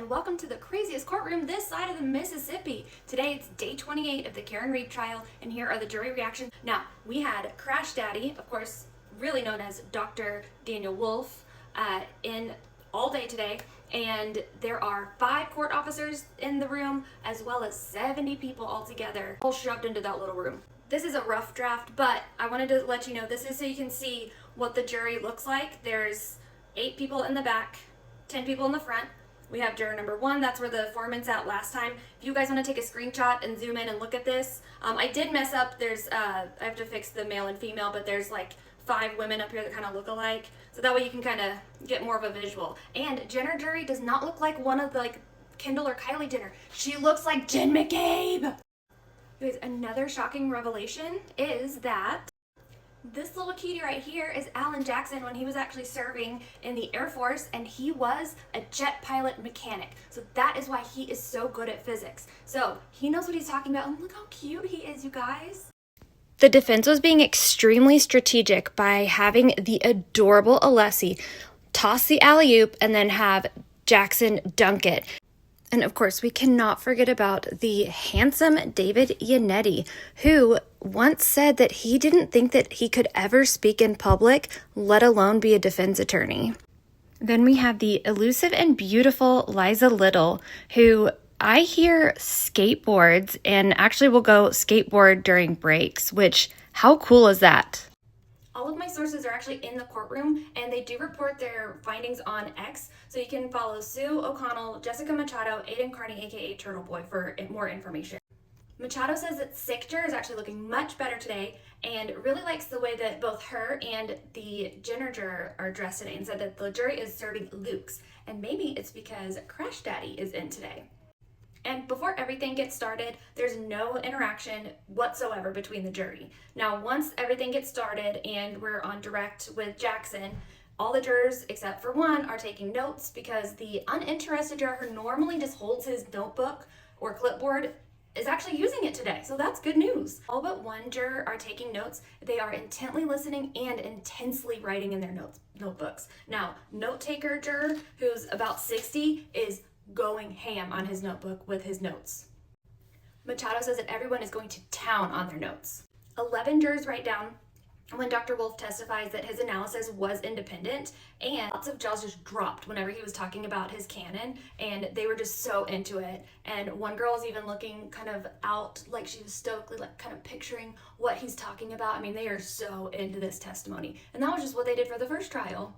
and welcome to the craziest courtroom this side of the Mississippi. Today it's day 28 of the Kearney Retrial, and here are the jury reactions. Now, we had Crash Daddy, of course, really known as Dr. Daniel Wolf, in all day today, and there are 5 court officers in the room, as well as 70 people altogether, all shoved into that little room. This is a rough draft, but I wanted to let you know this is so you can see what the jury looks like. There's 8 people in the back, 10 people in the front. We have juror number 1, that's where the foreman sat last time. If you guys want to take a screenshot and zoom in and look at this, I did mess up. There's, I have to fix the male and female, but there's like 5 women up here that kind of look alike. So that way you can kind of get more of a visual. And Jenner jury does not look like one of the, like Kendall or Kylie Jenner. She looks like Jen McCabe. Anyways, another shocking revelation is that this little cutie right here is Alan Jackson when he was actually serving in the Air Force, and he was a jet pilot mechanic. So that is why he is so good at physics. So he knows what he's talking about, and look how cute he is, you guys. The defense was being extremely strategic by having the adorable Alessi toss the alley-oop and then have Jackson dunk it. And of course, we cannot forget about the handsome David Yannetti, who once said that he didn't think that he could ever speak in public, let alone be a defense attorney. Then we have the elusive and beautiful Liza Little, who I hear skateboards and actually will go skateboard during breaks, which, how cool is that? All of my sources are actually in the courtroom, and they do report their findings on X, so you can follow Sue O'Connell, Jessica Machado, Aidan Kearney, aka Turtleboy, for more information. Machado says that sick juror is actually looking much better today and really likes the way that both her and the Jenner juror are dressed today, and said that the jury is serving Luke's, and maybe it's because Crash Daddy is in today. And before everything gets started, there's no interaction whatsoever between the jury. Now, once everything gets started and we're on direct with Jackson, all the jurors, except for one, are taking notes because the uninterested juror who normally just holds his notebook or clipboard is actually using it today. So that's good news. All but one juror are taking notes. They are intently listening and intensely writing in their notebooks. Now, note taker juror, who's about 60, is going ham on his notebook with his notes. Machado says that everyone is going to town on their notes. 11 jurors write down when Dr. Wolf testifies that his analysis was independent, and lots of jaws just dropped whenever he was talking about his canon, and they were just so into it. And one girl was even looking kind of out, like she was stoically like kind of picturing what he's talking about. I mean, they are so into this testimony, and that was just what they did for the first trial.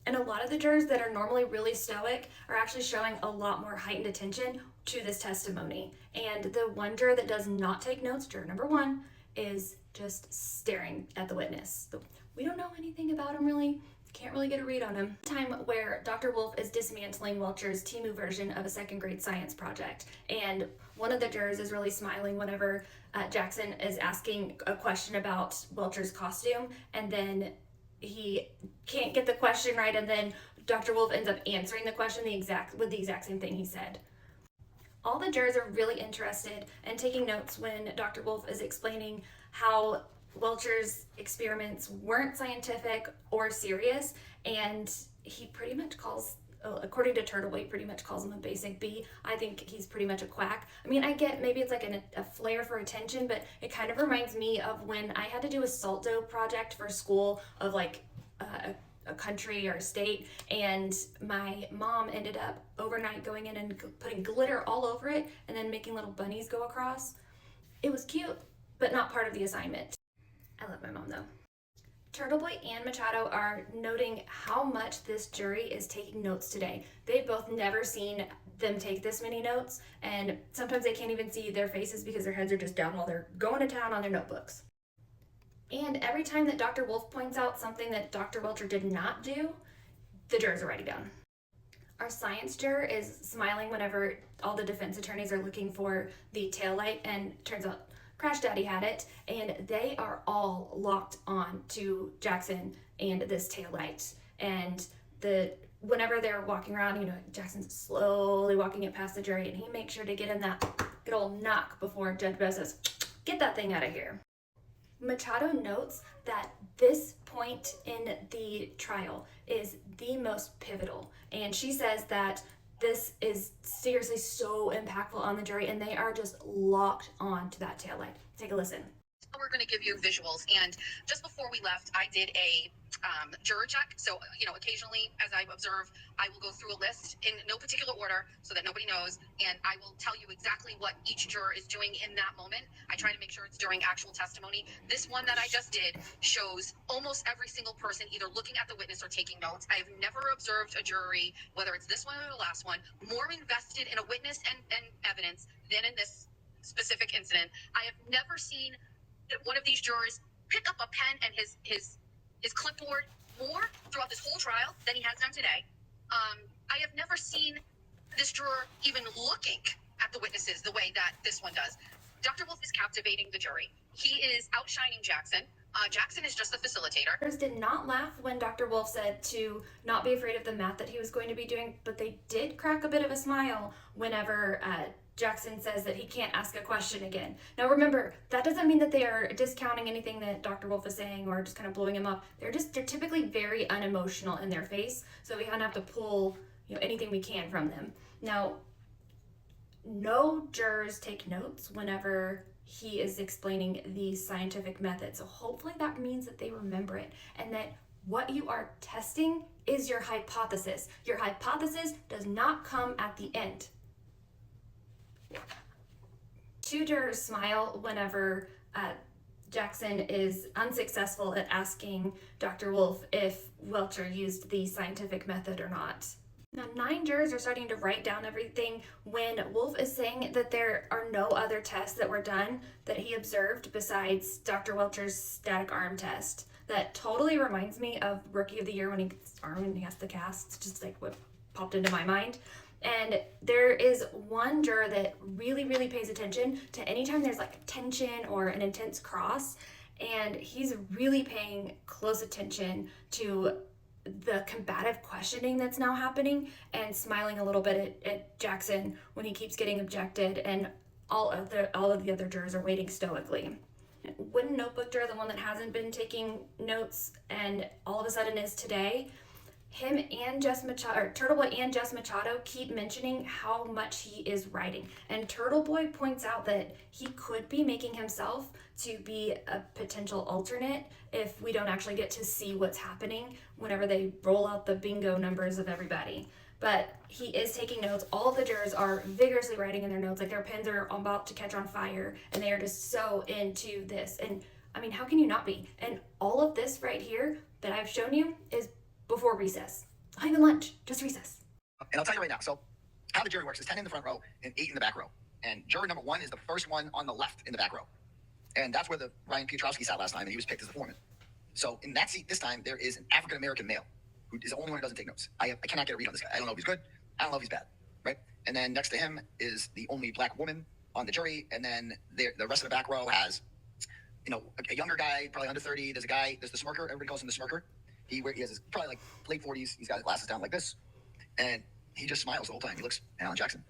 And a lot of the jurors that are normally really stoic are actually showing a lot more heightened attention to this testimony. And the one juror that does not take notes, juror number 1, is just staring at the witness. So we don't know anything about him really. Can't really get a read on him. Time where Dr. Wolf is dismantling Welcher's Timu version of a 2nd grade science project. And one of the jurors is really smiling whenever Jackson is asking a question about Welcher's costume, and then he can't get the question right, and then Dr. Wolf ends up answering the question with the exact same thing he said. All the jurors are really interested and taking notes when Dr. Wolf is explaining how Welcher's experiments weren't scientific or serious, and he pretty much calls, according to Turtleboy, pretty much calls him a basic B. I think he's pretty much a quack. I mean, I get maybe it's like a flair for attention, but it kind of reminds me of when I had to do a salt dough project for school of like a country or a state, and my mom ended up overnight going in and putting glitter all over it and then making little bunnies go across. It was cute, but not part of the assignment. I love my mom though. Turtleboy and Machado are noting how much this jury is taking notes today. They've both never seen them take this many notes, and sometimes they can't even see their faces because their heads are just down while they're going to town on their notebooks. And every time that Dr. Wolf points out something that Dr. Welcher did not do, the jurors are writing down. Our science juror is smiling whenever all the defense attorneys are looking for the taillight, and turns out Crash Daddy had it, and they are all locked on to Jackson and this taillight. And whenever they're walking around, you know, Jackson's slowly walking it past the jury, and he makes sure to get in that good old knock before Judge Beth says, "Get that thing out of here." Machado notes that this point in the trial is the most pivotal, and she says that this is seriously so impactful on the jury, and they are just locked on to that taillight. Take a listen. We're going to give you visuals, and just before we left, I did a juror check. So, occasionally as I observe, I will go through a list in no particular order so that nobody knows, and I will tell you exactly what each juror is doing in that moment. I try to make sure it's during actual testimony. This one that I just did shows almost every single person either looking at the witness or taking notes. I have never observed a jury, whether it's this one or the last one, more invested in a witness and evidence than in this specific incident. I have never seen one of these jurors pick up a pen and his clipboard more throughout this whole trial than he has done today. I have never seen this juror even looking at the witnesses the way that this one does. Dr. Wolf is captivating the jury. He is outshining Jackson. Jackson is just the facilitator. Did not laugh when Dr. Wolf said to not be afraid of the math that he was going to be doing, but they did crack a bit of a smile whenever Jackson says that he can't ask a question again. Now remember, that doesn't mean that they are discounting anything that Dr. Wolf is saying or just kind of blowing him up. They're typically very unemotional in their face, so we kind of have to pull anything we can from them. Now, no jurors take notes whenever he is explaining the scientific method, so hopefully that means that they remember it and that what you are testing is your hypothesis. Your hypothesis does not come at the end. Two jurors smile whenever Jackson is unsuccessful at asking Dr. Wolf if Welcher used the scientific method or not. Now, 9 jurors are starting to write down everything when Wolf is saying that there are no other tests that were done that he observed besides Dr. Welcher's static arm test. That totally reminds me of Rookie of the Year when he gets his arm and he has the cast. It's just like what popped into my mind. And there is one juror that really, really pays attention to anytime there's like tension or an intense cross, and he's really paying close attention to the combative questioning that's now happening and smiling a little bit at Jackson when he keeps getting objected, and all of the other jurors are waiting stoically. Wooden notebook juror, the one that hasn't been taking notes and all of a sudden is today, him and Turtleboy and Jess Machado keep mentioning how much he is writing. And Turtleboy points out that he could be making himself to be a potential alternate if we don't actually get to see what's happening whenever they roll out the bingo numbers of everybody. But he is taking notes. All of the jurors are vigorously writing in their notes, like their pens are about to catch on fire, and they are just so into this. And I mean, how can you not be? And all of this right here that I've shown you is before recess. Not even lunch, just recess. And I'll tell you right now, so how the jury works is 10 in the front row and 8 in the back row. And juror number 1 is the first one on the left in the back row. And that's where the Ryan Piotrowski sat last time, and he was picked as the foreman. So in that seat this time, there is an African-American male who is the only one who doesn't take notes. I cannot get a read on this guy. I don't know if he's good. I don't know if he's bad, right? And then next to him is the only black woman on the jury. And then the rest of the back row has, a younger guy, probably under 30. There's the smirker. Everybody calls him the smirker. He has his probably like late 40s. He's got his glasses down like this, and he just smiles the whole time. He looks at Alan Jackson.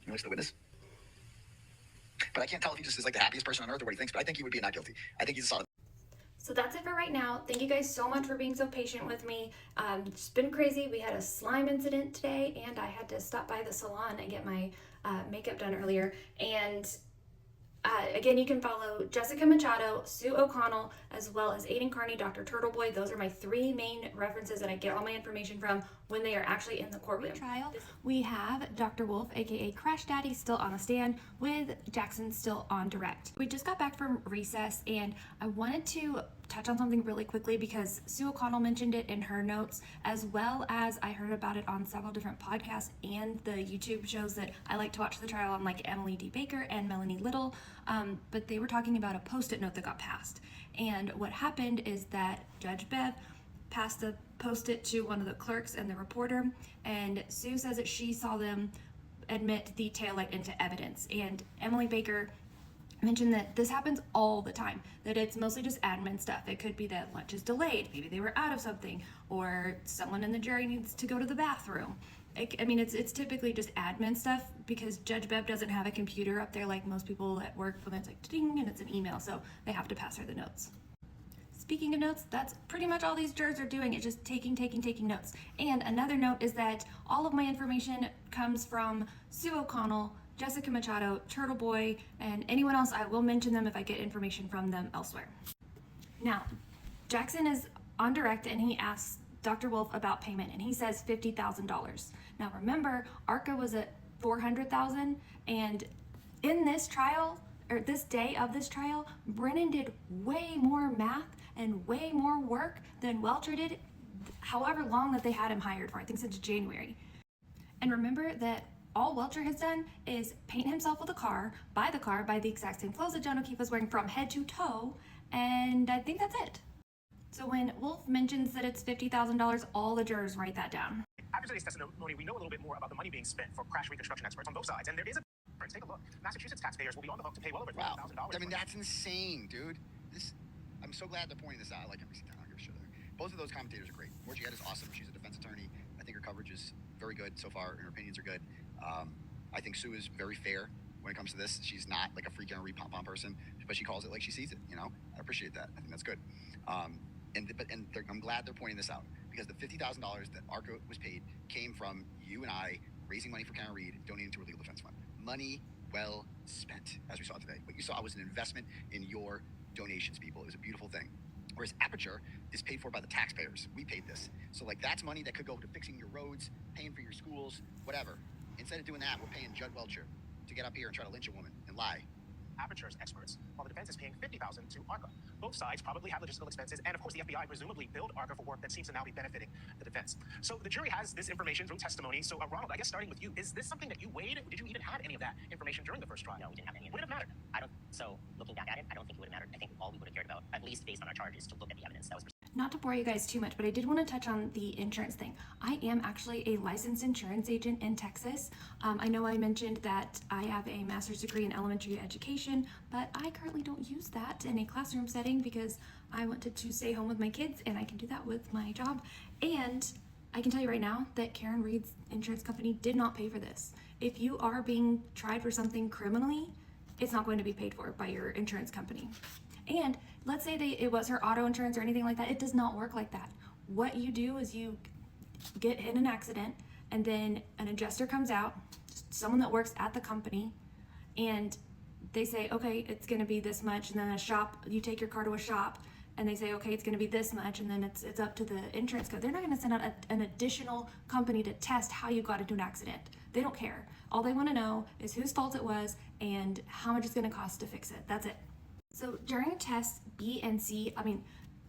He looks at the witness. But I can't tell if he just is like the happiest person on earth or what he thinks, but I think he would be not guilty. I think he's a solid. So that's it for right now. Thank you guys so much for being so patient with me. It's been crazy. We had a slime incident today, and I had to stop by the salon and get my makeup done earlier. And again, you can follow Jessica Machado, Sue O'Connell, as well as Aidan, Kearney, Dr. Turtleboy. Those are my 3 main references that I get all my information from when they are actually in the courtroom. Trial. We have Dr. Wolf, aka Crash Daddy, still on a stand with Jackson still on direct. We just got back from recess, and I wanted to touch on something really quickly because Sue O'Connell mentioned it in her notes, as well as I heard about it on several different podcasts and the YouTube shows that I like to watch the trial on, like Emily D. Baker and Melanie Little. But they were talking about a post-it note that got passed. And what happened is that Judge Bev passed the post-it to one of the clerks and the reporter, and Sue says that she saw them admit the taillight into evidence. And Emily Baker mentioned that this happens all the time, that it's mostly just admin stuff. It could be that lunch is delayed, maybe they were out of something, or someone in the jury needs to go to the bathroom. It's typically just admin stuff because Judge Bev doesn't have a computer up there like most people at work when it's like ding and it's an email, so they have to pass her the notes. speaking of notes, that's pretty much all these jurors are doing. It's just taking notes. And another note is that all of my information comes from Sue O'Connell, Jessica Machado, Turtleboy, and anyone else. I will mention them if I get information from them elsewhere. Now, Jackson is on direct and he asks Dr. Wolf about payment, and he says $50,000. Now remember, ARCA was at $400,000, and in this trial, or this day of this trial, Brennan did way more math and way more work than Welcher did, however long that they had him hired for. I think since January. And remember that all Welcher has done is paint himself with a car, buy the exact same clothes that John O'Keefe was wearing from head to toe, and I think that's it. So when Wolf mentions that it's $50,000, all the jurors write that down. After today's testimony, we know a little bit more about the money being spent for crash reconstruction experts on both sides, and there is a difference. Take a look. Massachusetts taxpayers will be on the hook to pay well over $50,000. Wow. I mean, that's insane, dude. I'm so glad they're pointing this out. I like every time. I don't give a shit there. Both of those commentators are great. Morgiette is awesome. She's a defense attorney. I think her coverage is very good so far, and her opinions are good. I think Sue is very fair when it comes to this. She's not like a freak and a pom-pom person, but she calls it like she sees it. You know, I appreciate that. I think that's good. I'm glad they're pointing this out, because the $50,000 that ARCA was paid came from you and I raising money for Karen Reed, donating to her legal defense fund. Money well spent, as we saw today. What you saw was an investment in your donations, people. It was a beautiful thing. Whereas Aperture is paid for by the taxpayers. We paid this. So like that's money that could go to fixing your roads, paying for your schools, whatever. Instead of doing that, we're paying Judd Welcher to get up here and try to lynch a woman and lie. Aperture's experts, while the defense is paying $50,000 to ARCA. Both sides probably have logistical expenses, and of course the FBI presumably billed ARCA for work that seems to now be benefiting the defense. So the jury has this information through testimony. So Ronald, I guess starting with you, is this something that you weighed? Did you even have any of that information during the first trial? No, we didn't have any of it. Would it have mattered? So looking back at it, I don't think it would have mattered. I think all we would have cared about, at least based on our charges, to look at the evidence that was presented. Not to bore you guys too much, but I did want to touch on the insurance thing. I am actually a licensed insurance agent in Texas. I know I mentioned that I have a master's degree in elementary education, but I currently don't use that in a classroom setting because I wanted to stay home with my kids, and I can do that with my job. And I can tell you right now that Karen Reed's insurance company did not pay for this. If you are being tried for something criminally, it's not going to be paid for by your insurance company. And let's say it was her auto insurance or anything like that. It does not work like that. What you do is you get in an accident, and then an adjuster comes out, someone that works at the company, and they say, okay, it's going to be this much. And then a shop, you take your car to a shop, and they say, okay, it's going to be this much. And then it's up to the insurance company. They're not going to send out an additional company to test how you got into an accident. They don't care. All they want to know is whose fault it was and how much it's going to cost to fix it. That's it. So during tests B and C,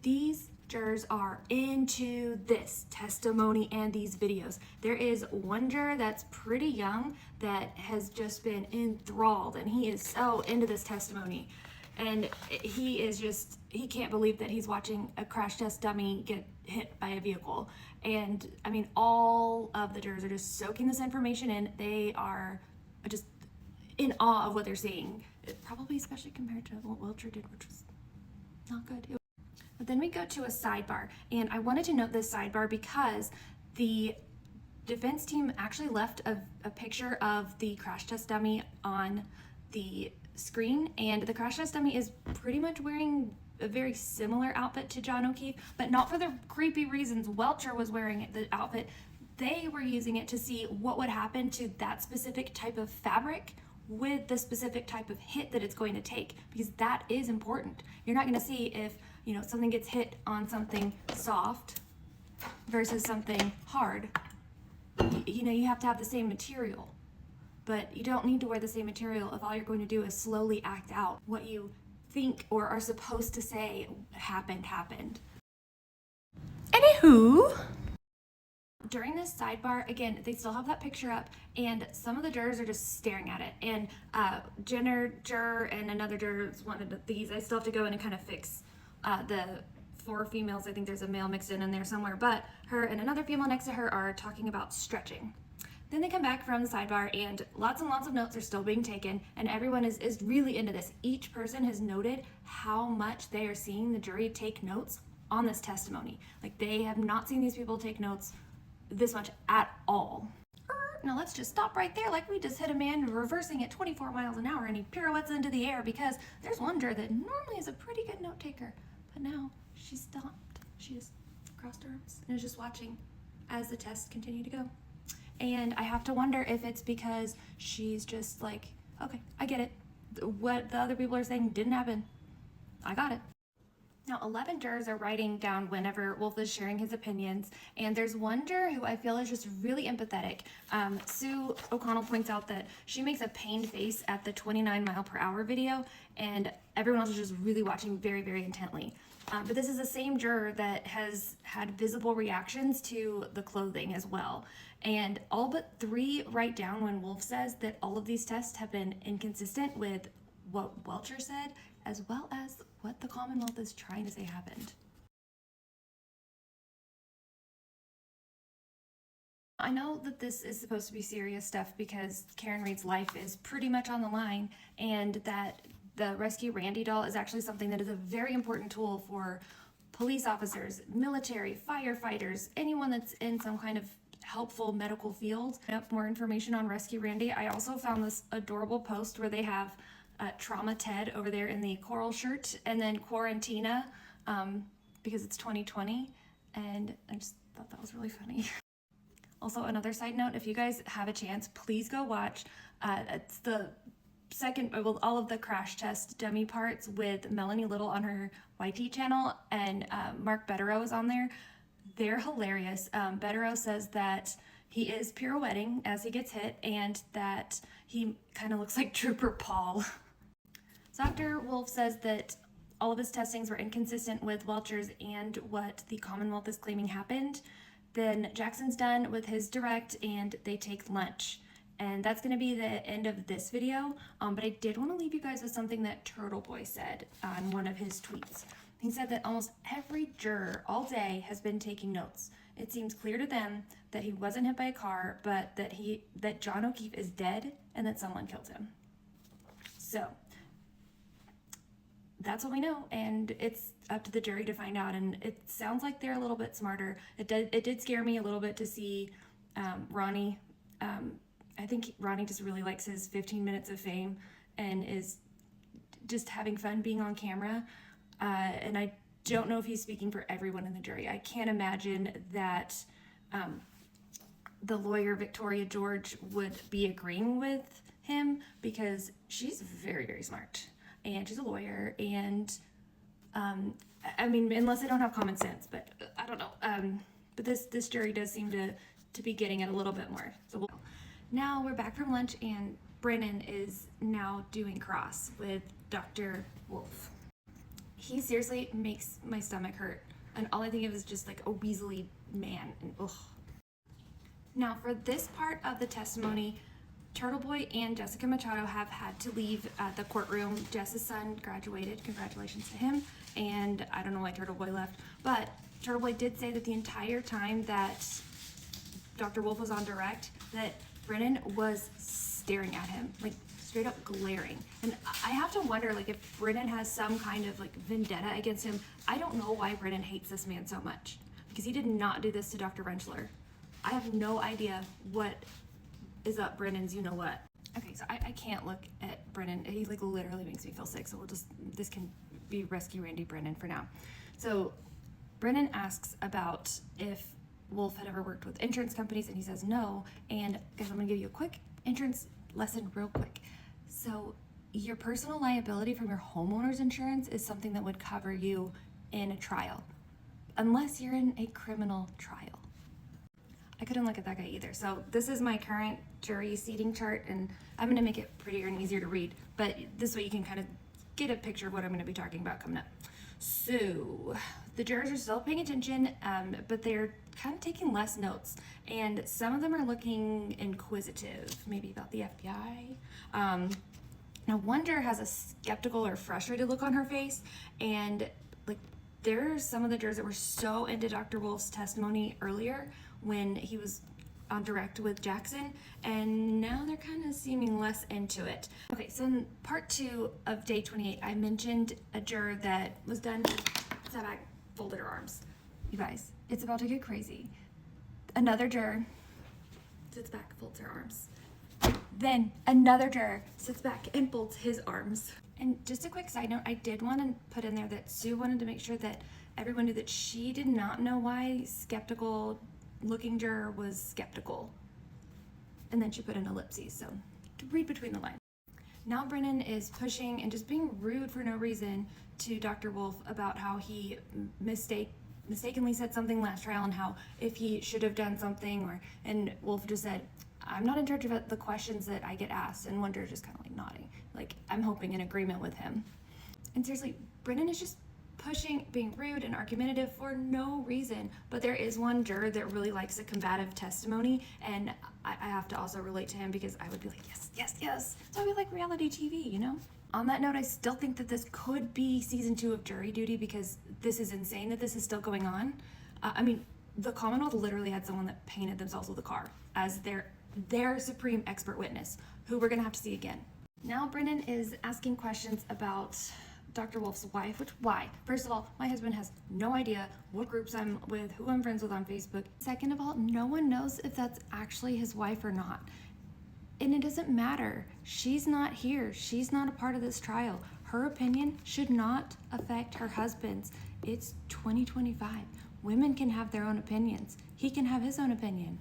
these jurors are into this testimony and these videos. There is one juror that's pretty young that has just been enthralled, and he is so into this testimony. And he can't believe that he's watching a crash test dummy get hit by a vehicle. And all of the jurors are just soaking this information in. They are just in awe of what they're seeing. Probably especially compared to what Welcher did, which was not good. But then we go to a sidebar, and I wanted to note this sidebar because the defense team actually left a picture of the crash test dummy on the screen, and the crash test dummy is pretty much wearing a very similar outfit to John O'Keefe, but not for the creepy reasons Welcher was wearing the outfit. They were using it to see what would happen to that specific type of fabric with the specific type of hit that it's going to take, because that is important. You're not going to see if something gets hit on something soft versus something hard. You have to have the same material, but you don't need to wear the same material if all you're going to do is slowly act out what you think or are supposed to say happened. Anywho, during this sidebar, again, they still have that picture up, and some of the jurors are just staring at it. And Jenner juror and another juror wanted these. I still have to go in and kind of fix the 4 females. I think there's a male mixed in there somewhere, but her and another female next to her are talking about stretching. Then they come back from the sidebar, and lots of notes are still being taken, and everyone is really into this. Each person has noted how much they are seeing the jury take notes on this testimony. Like, they have not seen these people take notes this much at all. Now let's just stop right there. Like, we just hit a man reversing at 24 miles an hour, and he pirouettes into the air because there's one juror that normally is a pretty good note taker, but now she stopped. She just crossed her arms and is just watching as the tests continue to go. And I have to wonder if it's because she's just like, okay, I get it. What the other people are saying didn't happen. I got it. Now, 11 jurors are writing down whenever Wolf is sharing his opinions, and there's one juror who I feel is just really empathetic. Sue O'Connell points out that she makes a pained face at the 29-mile-per-hour video, and everyone else is just really watching very, very intently. But this is the same juror that has had visible reactions to the clothing as well. And all but 3 write down when Wolf says that all of these tests have been inconsistent with what Welcher said, as well as what the Commonwealth is trying to say happened. I know that this is supposed to be serious stuff because Karen Reed's life is pretty much on the line, and that the Rescue Randy doll is actually something that is a very important tool for police officers, military, firefighters, anyone that's in some kind of helpful medical field. More information on Rescue Randy. I also found this adorable post where they have Trauma Ted over there in the coral shirt, and then Quarantina because it's 2020, and I just thought that was really funny. Also, another side note, if you guys have a chance, please go watch. It's the second, well, all of the crash test dummy parts with Melanie Little on her YT channel, and Mark Betterow is on there. They're hilarious. Betterow says that he is pirouetting as he gets hit, and that he kind of looks like Trooper Paul. So Dr. Wolf says that all of his testings were inconsistent with Welcher's and what the Commonwealth is claiming happened. Then Jackson's done with his direct and they take lunch. And that's going to be the end of this video. But I did want to leave you guys with something that Turtleboy said on one of his tweets. He said that almost every juror all day has been taking notes. It seems clear to them that he wasn't hit by a car, but that John O'Keefe is dead and that someone killed him. So that's what we know, and it's up to the jury to find out. And it sounds like they're a little bit smarter. It did scare me a little bit to see Ronnie. I think Ronnie just really likes his 15 minutes of fame and is just having fun being on camera. And I don't know if he's speaking for everyone in the jury. I can't imagine that the lawyer Victoria George would be agreeing with him, because she's very, very smart. And she's a lawyer, and I mean, unless they don't have common sense, but I don't know. But this jury does seem to be getting it a little bit more. So now we're back from lunch, and Brennan is now doing cross with Dr. Wolf. He seriously makes my stomach hurt, and all I think of is just like a weaselly man, and ugh. Now for this part of the testimony, Turtleboy and Jessica Machado have had to leave the courtroom. Jess's son graduated, congratulations to him, and I don't know why Turtleboy left, but Turtleboy did say that the entire time that Dr. Wolf was on direct, that Brennan was staring at him, like straight up glaring. And I have to wonder, like, if Brennan has some kind of like vendetta against him. I don't know why Brennan hates this man so much, because he did not do this to Dr. Rentschler. I have no idea what is up Brennan's you-know-what. Okay, so I can't look at Brennan. He like literally makes me feel sick, so this can be Rescue Randy Brennan for now. So Brennan asks about if Wolf had ever worked with insurance companies, and he says no. And guys, I'm gonna give you a quick insurance lesson real quick. So your personal liability from your homeowner's insurance is something that would cover you in a trial, unless you're in a criminal trial. I couldn't look at that guy either. So this is my current jury seating chart, and I'm going to make it prettier and easier to read, but this way you can kind of get a picture of what I'm going to be talking about coming up. So the jurors are still paying attention, but they're kind of taking less notes, and some of them are looking inquisitive, maybe about the FBI. Now one juror has a skeptical or frustrated look on her face, and like there are some of the jurors that were so into Dr. Wolf's testimony earlier when he was on direct with Jackson, and now they're kind of seeming less into it. Okay, so in part 2 of day 28, I mentioned a juror that was done to sat back, folded her arms. You guys, it's about to get crazy. Another juror sits back, folds her arms. Then another juror sits back and folds his arms. And just a quick side note, I did want to put in there that Sue wanted to make sure that everyone knew that she did not know why skeptical looking juror was skeptical. And then she put in ellipses, so to read between the lines. Now Brennan is pushing and just being rude for no reason to Dr. Wolf about how he mistakenly said something last trial and how if he should have done something, and Wolf just said, I'm not in charge of the questions that I get asked, and one juror just kind of like nodding, like I'm hoping in agreement with him. And seriously, Brennan is just pushing, being rude and argumentative for no reason. But there is one juror that really likes a combative testimony, and I have to also relate to him because I would be like, yes, yes, yes. So we like reality TV, you know? On that note, I still think that this could be season 2 of Jury Duty because this is insane that this is still going on. I mean, the Commonwealth literally had someone that painted themselves with a car as their supreme expert witness, who we're gonna have to see again. Now Brennan is asking questions about Dr. Wolf's wife, which why? First of all, my husband has no idea what groups I'm with, who I'm friends with on Facebook. Second of all, no one knows if that's actually his wife or not. And it doesn't matter. She's not here. She's not a part of this trial. Her opinion should not affect her husband's. It's 2025. Women can have their own opinions. He can have his own opinion.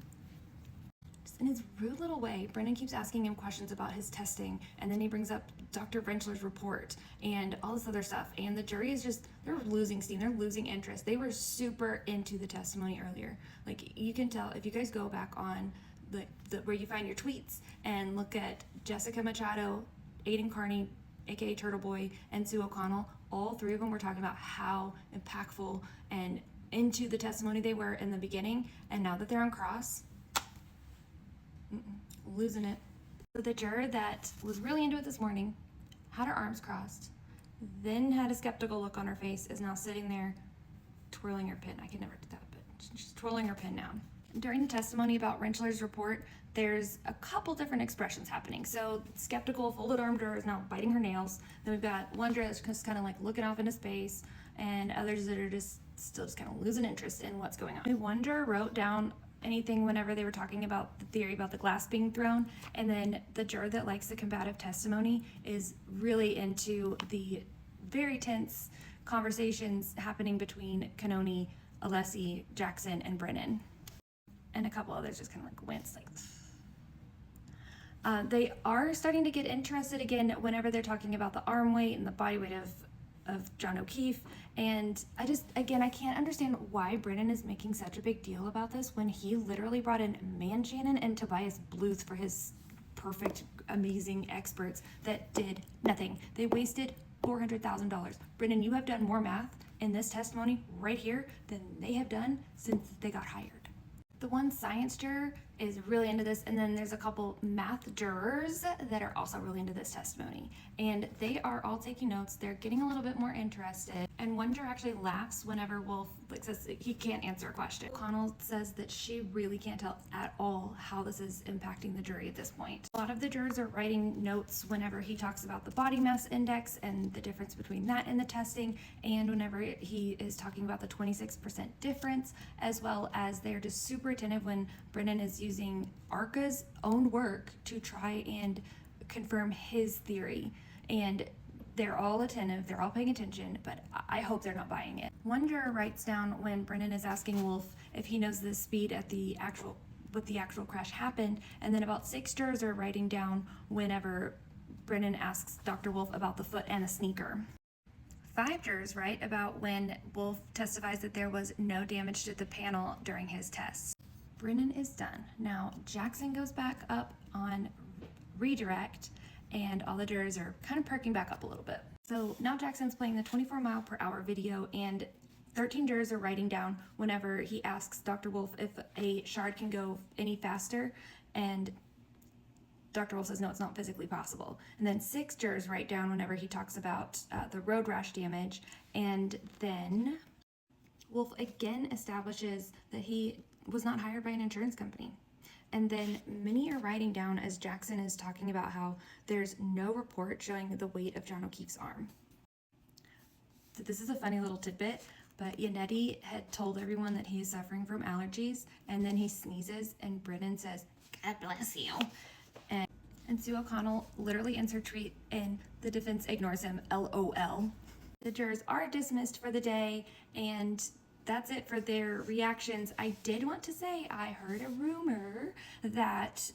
In his rude little way, Brennan keeps asking him questions about his testing, and then he brings up Dr. Rentschler's report and all this other stuff, and the jury is just, they're losing steam, they're losing interest. They were super into the testimony earlier. Like, you can tell, if you guys go back on the where you find your tweets and look at Jessica Machado, Aidan Kearney, aka Turtleboy, and Sue O'Connell, all three of them were talking about how impactful and into the testimony they were in the beginning, and now that they're on cross, losing it. So the juror that was really into it this morning had her arms crossed, then had a skeptical look on her face, is now sitting there twirling her pin. I can never do that, but she's twirling her pin now. During the testimony about Rentschler's report, there's a couple different expressions happening. So skeptical, folded arm juror is now biting her nails. Then we've got one juror that's just kind of like looking off into space, and others that are just still just kind of losing interest in what's going on. One juror wrote down anything whenever they were talking about the theory about the glass being thrown, and then the juror that likes the combative testimony is really into the very tense conversations happening between Kearney, Alessi, Jackson, and Brennan, and a couple others just kind of like wince, like. They are starting to get interested again whenever they're talking about the arm weight and the body weight of John O'Keefe. And I can't understand why Brennan is making such a big deal about this when he literally brought in Shannon and Tobias Bluth for his perfect, amazing experts that did nothing. They wasted $400,000. Brennan, you have done more math in this testimony right here than they have done since they got hired. The one science juror is really into this, and then there's a couple math jurors that are also really into this testimony, and they are all taking notes. They're getting a little bit more interested, and one juror actually laughs whenever Wolf says he can't answer a question. O'Connell says that she really can't tell at all how this is impacting the jury at this point. A lot of the jurors are writing notes whenever he talks about the body mass index and the difference between that and the testing, and whenever he is talking about the 26% difference, as well as they're just super attentive when Brennan is using ARCA's own work to try and confirm his theory. And they're all attentive, they're all paying attention, but I hope they're not buying it. One juror writes down when Brennan is asking Wolf if he knows the speed at the actual crash happened, and then about 6 jurors are writing down whenever Brennan asks Dr. Wolf about the foot and the sneaker. 5 jurors write about when Wolf testifies that there was no damage to the panel during his tests. Brennan is done. Now Jackson goes back up on redirect, and all the jurors are kind of perking back up a little bit. So now Jackson's playing the 24-mile-per-hour video, and 13 jurors are writing down whenever he asks Dr. Wolf if a shard can go any faster, and Dr. Wolf says no, it's not physically possible. And then 6 jurors write down whenever he talks about the road rash damage, and then Wolf again establishes that he was not hired by an insurance company. And then many are writing down as Jackson is talking about how there's no report showing the weight of John O'Keefe's arm. So this is a funny little tidbit, but Yannetti had told everyone that he is suffering from allergies, and then he sneezes, and Brennan says, "God bless you." And Sue O'Connell literally ends her tweet, and the defense ignores him, LOL. The jurors are dismissed for the day, and that's it for their reactions. I did want to say I heard a rumor that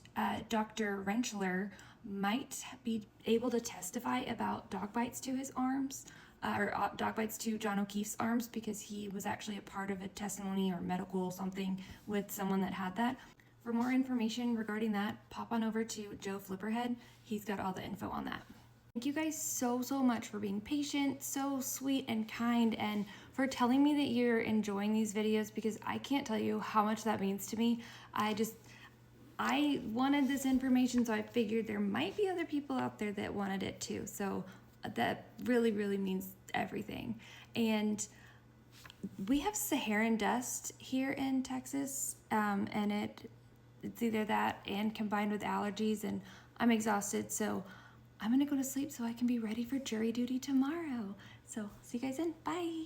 Dr. Rentschler might be able to testify about dog bites to his arms, or dog bites to John O'Keefe's arms, because he was actually a part of a testimony or medical something with someone that had that. For more information regarding that, pop on over to Joe Flipperhead. He's got all the info on that. Thank you guys so much for being patient, so sweet and kind, and for telling me that you're enjoying these videos, because I can't tell you how much that means to me. I wanted this information, so I figured there might be other people out there that wanted it too. So that really means everything. And we have Saharan dust here in Texas, and it's either that and combined with allergies, and I'm exhausted, so I'm gonna go to sleep so I can be ready for jury duty tomorrow. So see you guys then. Bye.